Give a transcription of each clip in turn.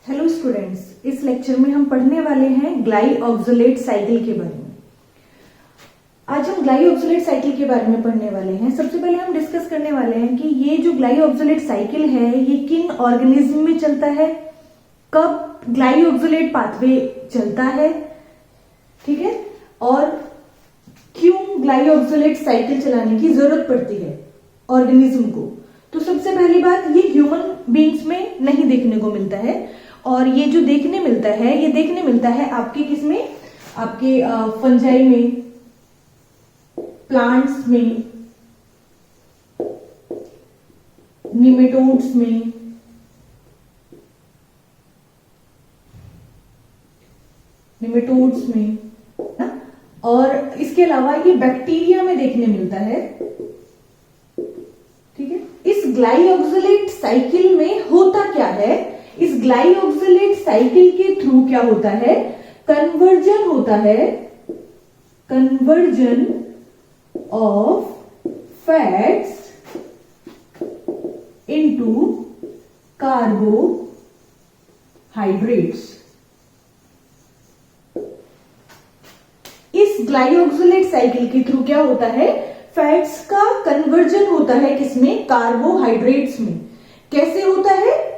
Hello students, इस lecture में हम पढ़ने वाले हैं ग्लाइऑक्सोलेट साइकिल के बारे में। आज हम ग्लाइऑक्सोलेट साइकिल के बारे में पढ़ने वाले हैं। सबसे पहले हम डिस्कस करने वाले हैं कि ये जो ग्लाइऑक्सोलेट साइकिल है ये किन ऑर्गेनिज्म में चलता है, कब ग्लाइऑक्सोलेट पाथवे चलता है, ठीक है, और क्यों ग्लाइऑक्सोलेट साइकिल चलाने की जरूरत पड़ती है ऑर्गेनिज्म को। तो सबसे पहली बात, ये ह्यूमन बींग्स में नहीं देखने को मिलता है, और ये जो देखने मिलता है ये देखने मिलता है आपके किसमें, आपके फंजाई में, प्लांट्स में, निमेटोड्स में, ना? और इसके अलावा ये बैक्टीरिया में देखने मिलता है, ठीक है। इस ग्लाइऑक्सोलेट साइकिल में होता क्या है, इस ग्लाइऑक्सोलेट साइकिल के थ्रू क्या होता है, कन्वर्जन होता है, conversion of fats into carbohydrates. इस ग्लाइऑक्सोलेट साइकिल के थ्रू क्या होता है, फैट्स का कन्वर्जन होता है किसमें, कार्बोहाइड्रेट्स में। कैसे होता है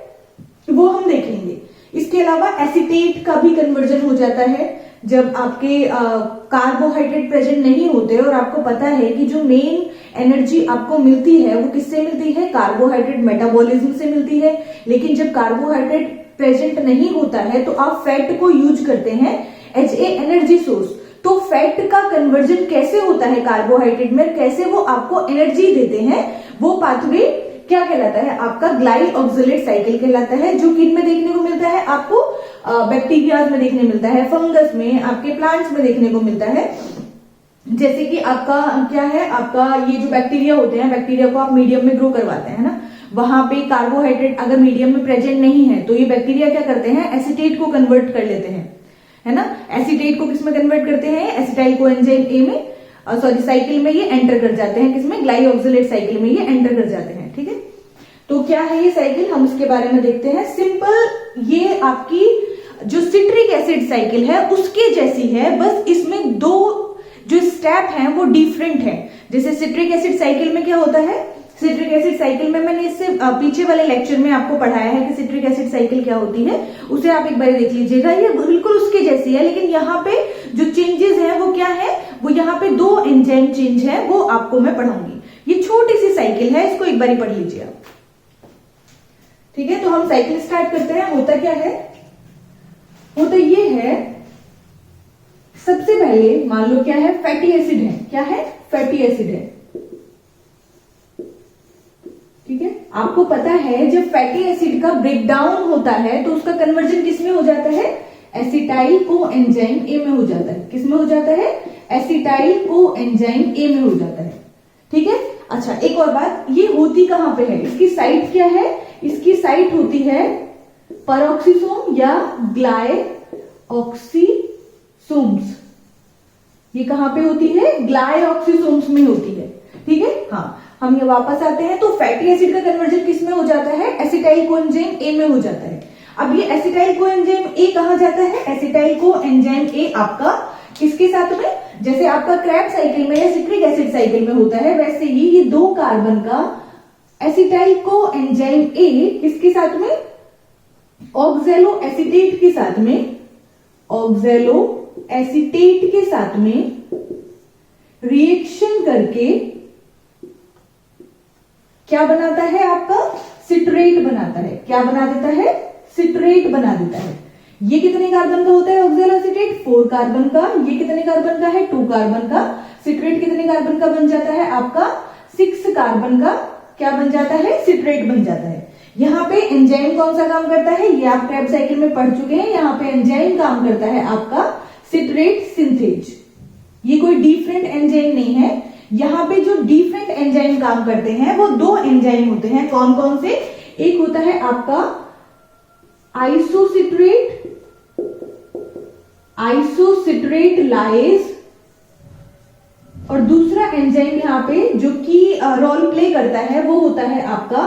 वो हम देखेंगे। इसके अलावा एसीटेट का भी कन्वर्जन हो जाता है जब आपके कार्बोहाइड्रेट प्रेजेंट नहीं होते, और आपको पता है कि जो मेन एनर्जी आपको मिलती है वो किससे मिलती है, कार्बोहाइड्रेट मेटाबॉलिज्म से मिलती है। लेकिन जब कार्बोहाइड्रेट प्रेजेंट नहीं होता है तो आप फैट को यूज करते हैं एज ए एनर्जी सोर्स। तो फैट का कन्वर्जन कैसे होता है कार्बोहाइड्रेट में, कैसे वो आपको एनर्जी देते हैं, वो पाथवे क्या कहलाता है, आपका ग्लाइऑक्सोलेट साइकिल कहलाता है। जो किन में देखने को मिलता है, आपको बैक्टीरियाज में देखने मिलता है, फंगस में, आपके प्लांट्स में देखने को मिलता है। जैसे कि आपका क्या है, आपका ये जो बैक्टीरिया होते हैं, बैक्टीरिया को आप मीडियम में ग्रो करवाते हैं ना, वहां पे कार्बोहाइड्रेट अगर मीडियम में प्रेजेंट नहीं है तो ये बैक्टीरिया क्या करते हैं, एसीटेट को कन्वर्ट कर लेते हैं, है ना। एसीटेट को किसमें कन्वर्ट करते हैं, एसिटाइल कोएंजाइम ए में, सॉरी साइकिल में ये एंटर कर जाते हैं, किसमें, ग्लाइऑक्सोलेट साइकिल में ये एंटर कर जाते हैं, ठीक है। तो क्या है ये साइकिल, हम इसके बारे में देखते हैं। सिंपल ये आपकी जो सिट्रिक एसिड साइकिल है उसके जैसी है, बस इसमें दो जो स्टेप हैं वो डिफरेंट है। जैसे सिट्रिक एसिड साइकिल में क्या होता है, सिट्रिक एसिड साइकिल में मैंने इससे पीछे वाले लेक्चर में आपको पढ़ाया है कि सिट्रिक एसिड साइकिल क्या होती है, उसे आप एक बार देख लीजिएगा। ये बिल्कुल उसके जैसी है, लेकिन यहाँ पे जो चेंजेस हैं वो क्या है, वो यहाँ पे दो एंजाइम चेंज है, वो आपको मैं पढ़ाऊंगी। ये छोटी सी साइकिल है, इसको एक बार पढ़ लीजिए आप, ठीक है। तो हम साइकिल स्टार्ट करते हैं। होता क्या है, होता ये है, सबसे पहले मान लो क्या है, फैटी एसिड है, क्या है, फैटी एसिड है, ठीक है। आपको पता है जब फैटी एसिड का ब्रेकडाउन होता है तो उसका कन्वर्जन किसमें हो जाता है, एसिटाइल कोएंजाइम ए में हो जाता है। किसमें हो जाता है, एसिटाइल कोएंजाइम ए में हो जाता है, ठीक है। अच्छा, एक और बात, ये होती कहां पे है, इसकी साइट क्या है, इसकी साइट होती है पेरोक्सिसोम या ग्लाइऑक्सिसोम्स। ये कहां पे होती है, ग्लाइऑक्सिसोम्स में होती है, ठीक है। हाँ, हम ये वापस आते हैं तो फैटी एसिड का कन्वर्जन किसमें हो जाता है, एसिटाइल कोएंजाइम ए में हो जाता है। अब ये एसिटाइल कोएंजाइम ए कहां जाता है, एसिटाइल कोएंजाइम ए आपका किसके साथ में, जैसे आपका क्रैब साइकिल में या सिट्रिक एसिड साइकिल में होता है, वैसे ही ये दो कार्बन का एसिटाइल कोएंजाइम ए किसके साथ में, ऑक्सैलो एसीटेट के साथ में, ऑक्सैलो एसीटेट के साथ में रिएक्शन करके क्या बनाता है, आपका सिट्रेट बनाता है। क्या बना देता है, सिट्रेट बना देता है। ये कितने कार्बन का होता है ऑक्सैलो एसीटेट, 4 कार्बन का। ये कितने कार्बन का है, 2 कार्बन का। सिट्रेट कितने कार्बन का बन जाता है, आपका 6 कार्बन का क्या बन जाता है, सिट्रेट बन जाता है। यहाँ पे एंजाइम कौन सा काम करता है, ये आप क्रैब साइकिल में पढ़ चुके हैं। यहाँ पे एंजाइम काम करता है आपका सिट्रेट सिंथेज। ये कोई डिफरेंट एंजाइम नहीं है। यहाँ पे जो डिफरेंट एंजाइम काम करते हैं वो दो एंजाइम होते हैं। कौन कौन से, एक होता है आपका आइसोसिट्रेट लाइज, और दूसरा एंजाइम यहाँ पे जो कि रोल प्ले करता है वो होता है आपका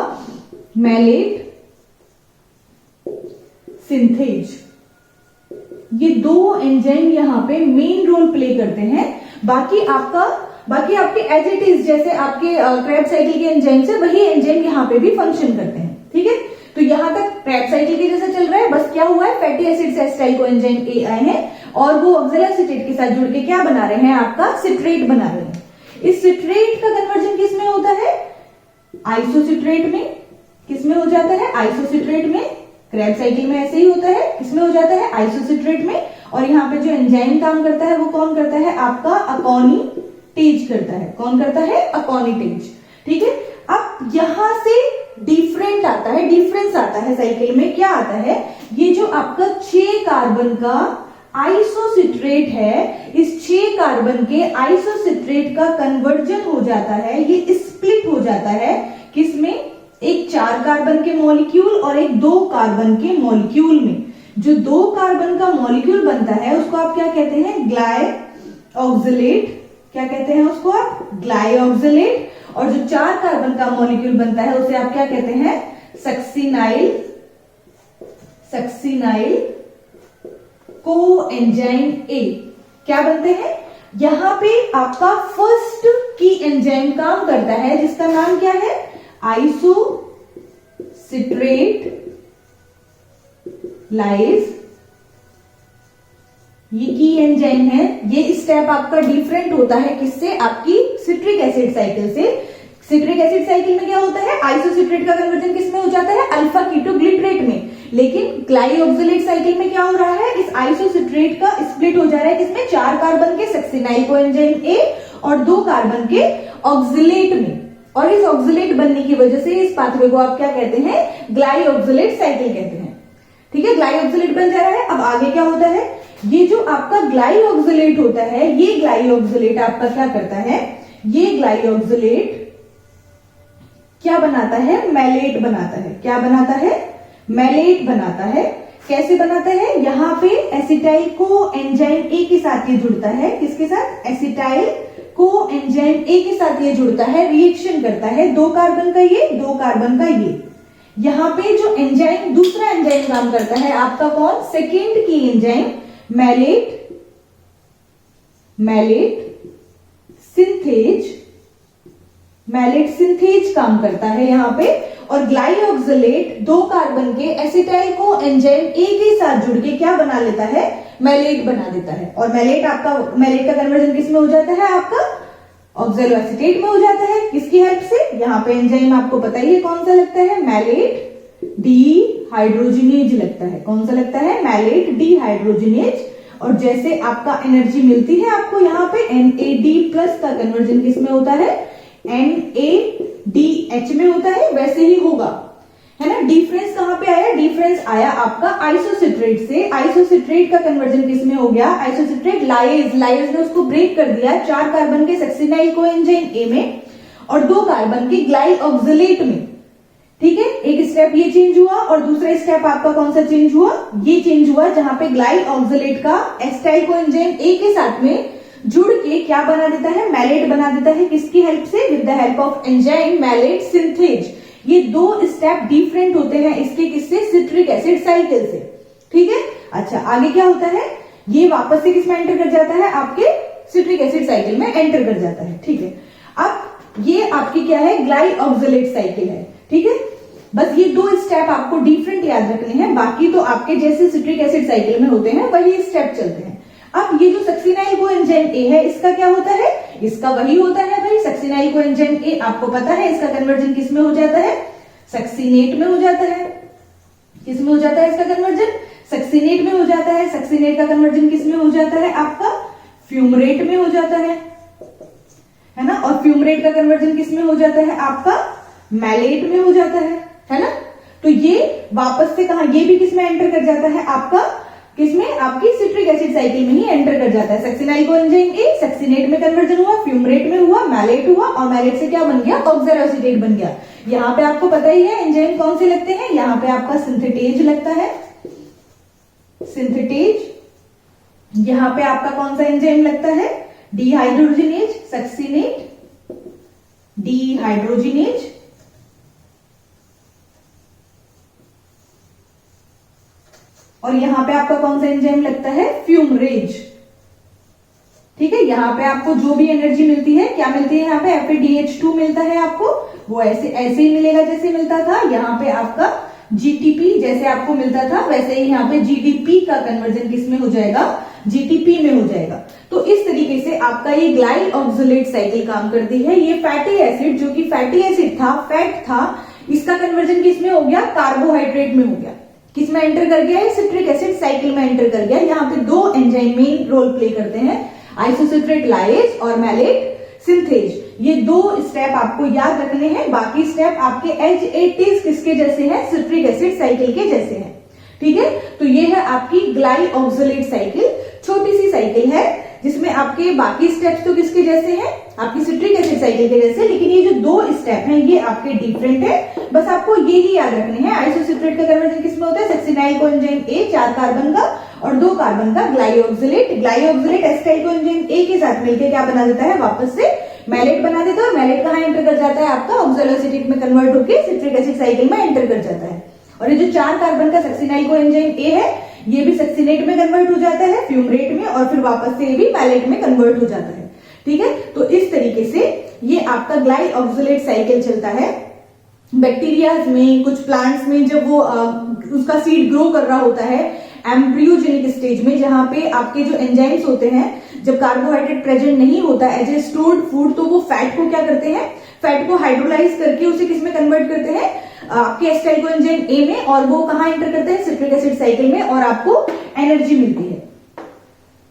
मैलेट सिंथेज। ये दो एंजाइम यहाँ पे मेन रोल प्ले करते हैं। बाकी आपके एज इट इज जैसे आपके क्रेब्स साइकिल के एंजाइम से वही एंजाइम यहाँ पे भी फंक्शन करते हैं। ठीक है, तो यहां तक क्रेब्स साइकिल के जैसा चल रहा है। बस क्या हुआ है, फैटी एसिड से एसिटाइल कोएंजाइम ए आए हैं और वो ऑक्सैलोएसीटेट के साथ जुड़ के क्या बना रहे हैं, आपका सिट्रेट बना रहे हैं। इस सिट्रेट का कन्वर्जन किस में होता है, आइसोसिट्रेट में। किस में हो जाता है, आइसोसिट्रेट में। क्रेब्स साइकिल में ऐसे ही होता है, किसमें हो जाता है, आइसोसिट्रेट में। और यहाँ पे जो एंजाइम काम करता है वो कौन करता है, आपका अकॉनिटेज करता है। कौन करता है, अकॉनिटेज। ठीक है, अब यहां से डिफरेंस आता है साइकिल में। क्या आता है, ये जो आपका 6 कार्बन का आइसोसिट्रेट है, इस 6 कार्बन के आइसोसिट्रेट का कन्वर्जन हो जाता है, ये स्प्लिट हो जाता है किसमें, एक 4 कार्बन के मॉलिक्यूल और एक 2 कार्बन के मॉलिक्यूल में। जो 2 कार्बन का मॉलिक्यूल बनता है उसको आप क्या कहते हैं, ग्लाइऑक्सिलेट। क्या कहते हैं उसको आप, ग्लाइऑक्सिलेट। और जो 4 कार्बन का मॉलिक्यूल बनता है उसे आप क्या कहते हैं, सक्सिनाइल कोएंजाइम ए। क्या बनते हैं, यहां पे आपका फर्स्ट की एंजाइम काम करता है जिसका नाम क्या है, आइसोसिट्रेट लाइज। ये की एंजाइम है। ये स्टेप आपका डिफरेंट होता है किससे, आपकी सिट्रिक एसिड साइकिल से। सिट्रिक एसिड साइकिल में क्या होता है, आइसोसिट्रेट का कन्वर्जन किसमें हो जाता है, अल्फा कीटोग्लिसरेट में। लेकिन ग्लाइऑक्सिलेट साइकिल में क्या हो रहा है, इस आइसोसिट्रेट का स्प्लिट हो जा रहा है किसमें, 4 कार्बन के सक्सिनाइल कोएंजाइम ए और 2 कार्बन के ऑक्सिलेट में। और इस ऑक्सिलेट बनने की वजह से इस पाथवे को आप क्या कहते हैं, ग्लाइऑक्सिलेट साइकिल कहते हैं। ठीक है, ग्लाइऑक्सिलेट बन जा रहा है। अब आगे क्या होता है, ये जो आपका ग्लाइऑक्सिलेट होता है, ये ग्लाइऑक्सिलेट आपका क्या करता है, ये ग्लाइऑक्सिलेट क्या बनाता है, मैलेट बनाता है। क्या बनाता है, मैलेट बनाता है। कैसे बनाता है, यहां पे एसिटाइल को एंजाइम ए के साथ ये जुड़ता है। किसके साथ, एसिटाइल को एंजाइम ए के साथ ये जुड़ता है, रिएक्शन करता है। 2 कार्बन का ये, 2 कार्बन का ये। यहां पे जो एंजाइम, दूसरा एंजाइम काम करता है आपका कौन, सेकेंड की एंजाइम मैलेट सिंथेज काम करता है यहां पे। और ग्लाइऑक्सिलेट 2 कार्बन के एसिटाइल को एंजाइम ए के साथ जुड़ के क्या बना लेता है, मैलेट बना देता है। और मैलेट का कन्वर्जन किस में हो जाता है, आपका ऑक्सैलोएसीटेट में हो जाता है। किसकी हेल्प से, यहां पे एंजाइम आपको पता ही है कौन सा लगता है, मैलेट डीहाइड्रोजिनेज लगता है। कौन सा लगता है, मैलेट डीहाइड्रोजिनेज। और जैसे आपका एनर्जी मिलती है आपको यहाँ पे NAD+ का कन्वर्जन किस में होता है, NADH में होता है, वैसे ही होगा, है ना। डिफरेंस कहां पे आया, डिफरेंस आया आपका आइसोसिट्रेट से। आइसोसिट्रेट का कन्वर्जन किस में हो गया, आइसोसिट्रेट लाइज ने उसको ब्रेक कर दिया 4 कार्बन के सक्सिनाइल कोएंजाइम ए में और 2 कार्बन के ग्लाइऑक्सिलेट में। ठीक है, एक स्टेप ये चेंज हुआ और दूसरा स्टेप आपका कौन सा चेंज हुआ, ये चेंज हुआ जहां पे ग्लाइऑक्सिलेट का एसिटाइल कोएंजाइम ए के साथ में जुड़ के क्या बना देता है, मैलेट बना देता है। किसकी हेल्प से, with the help of enzyme malate synthase. ये 2 स्टेप डिफरेंट होते हैं इसके, किससे, सिट्रिक एसिड साइकिल से। ठीक है, अच्छा आगे क्या होता है, ये वापस से किसमें एंटर कर जाता है, आपके सिट्रिक एसिड साइकिल में एंटर कर जाता है। ठीक है, अब ये आपकी क्या है, ग्लाइऑक्सिलेट साइकिल है। ठीक है, बस ये 2 स्टेप आपको डिफरेंट याद रखने हैं, बाकी तो आपके जैसे सिट्रिक एसिड साइकिल में होते हैं वही स्टेप चलते हैं। अब ये जो सक्सिनाइल कोएंजाइम ए है, इसका क्या होता है, इसका वही होता है भाई, सक्सिनाइल कोएंजाइम ए आपको पता है इसका कन्वर्जन किस में हो जाता है, सक्सिनेट में हो जाता है। किस में हो जाता है इसका कन्वर्जन, सक्सिनेट में हो जाता है। सक्सिनेट का कन्वर्जन किस में हो जाता है, आपका फ्यूमरेट में हो जाता है ना। और फ्यूमरेट का कन्वर्जन किस में हो जाता है, आपका मैलेट में हो जाता है ना। तो ये वापस से कहा, ये भी किसमें एंटर कर जाता है, आपका किसमें, आपकी सिट्रिक एसिड साइकिल में ही एंटर कर जाता है। सक्सिनाइल कोएंजाइम ए सक्सिनेट में कन्वर्जन हुआ, फ्यूमरेट में हुआ, मैलेट हुआ और मैलेट से क्या बन गया, ऑक्सैलोएसीटेट बन गया। यहाँ पे आपको पता ही है एंजाइम कौन से लगते हैं, यहाँ पे आपका सिंथेटेज लगता है, सिंथेटेज। यहाँ पे आपका कौन सा एंजाइम लगता है, डीहाइड्रोजिनेज, सक्सिनेट डीहाइड्रोजिनेज। और यहां पे आपका कौन सा एंजाइम लगता है, फ्यूमरेज। ठीक है, यहाँ पे आपको जो भी एनर्जी मिलती है, क्या मिलती है यहाँ पे, FADH2 मिलता है आपको, वो ऐसे ऐसे ही मिलेगा जैसे मिलता था। यहाँ पे आपका GTP जैसे आपको मिलता था वैसे ही यहाँ पे GDP का कन्वर्जन किस में हो जाएगा, GTP में हो जाएगा। तो इस तरीके से आपका ये ग्लाइल ऑक्सलेट साइकिल काम करती है। ये फैटी एसिड जो कि फैटी एसिड था, फैट था, इसका कन्वर्जन किस में हो गया, कार्बोहाइड्रेट में हो गया। किस में एंटर कर गया, सिट्रिक एसिड साइकिल में एंटर कर गया। यहाँ पे दो एंजाइम मेन रोल प्ले करते हैं, आइसोसिट्रेट लाइएज और मैलेट सिंथेज। ये दो स्टेप आपको याद रखने हैं, बाकी स्टेप आपके H80 किसके जैसे हैं, सिट्रिक एसिड साइकिल के जैसे हैं। ठीक है, तो ये है आपकी ग्लाइल ऑक्सलेट साइकिल, छोटी सी साइकिल है जिसमें आपके बाकी स्टेप्स तो किसके जैसे हैं, आपकी सिट्रिक एसिड साइकिल के जैसे, लेकिन ये जो दो स्टेप हैं ये आपके डिफरेंट है। बस आपको ये ही याद रखने हैं, आइसोसिट्रेट का कन्वर्जन किसमें होता है, सक्सिनाइल कोएंजाइम A 4 कार्बन का और 2 कार्बन का glyoxylate. Glyoxylate acetyl coenzyme A के साथ मिलकर क्या बना देता है, वापस से मैलेट बना देता है। और मैलेट कहाँ एंटर कर जाता है, आपका ऑक्सैलोएसिटेट में कन्वर्ट होकर सिट्रिक एसिड साइकिल में एंटर कर जाता है। और ये जो 4 कार्बन का सक्सिनाइल कोएंजाइम A है, ये भी सक्सिनेट में कन्वर्ट हो जाता है, फ्यूमरेट में, और फिर वापस से ये भी मैलेट में कन्वर्ट हो जाता है। ठीक है, तो इस तरीके से ये आपका ग्लाइल ऑक्सलेट साइकिल चलता है। बैक्टीरियाज में, कुछ प्लांट्स में जब वो उसका सीड ग्रो कर रहा होता है एम्ब्रियोजेनिक स्टेज में, जहां पे आपके जो एंजाइम्स होते हैं, जब कार्बोहाइड्रेट प्रेजेंट नहीं होता एज ए स्टोर्ड फूड, तो वो फैट को क्या करते हैं, फैट को हाइड्रोलाइज करके उसे किसमें कन्वर्ट करते हैं, आपके एसिटाइल कोएंजाइम A में, और वो कहां एंटर करते हैं, सिट्रिक एसिड साइकिल में, और आपको एनर्जी मिलती है।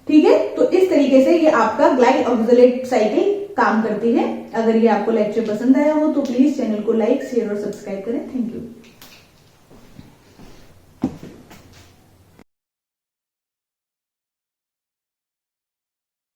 ठीक है, तो इस तरीके से ये आपका ग्लाइल ऑक्सलेट साइकिल काम करती है। अगर ये आपको लेक्चर पसंद आया हो तो प्लीज चैनल को लाइक, शेयर और सब्सक्राइब करें। Thank you.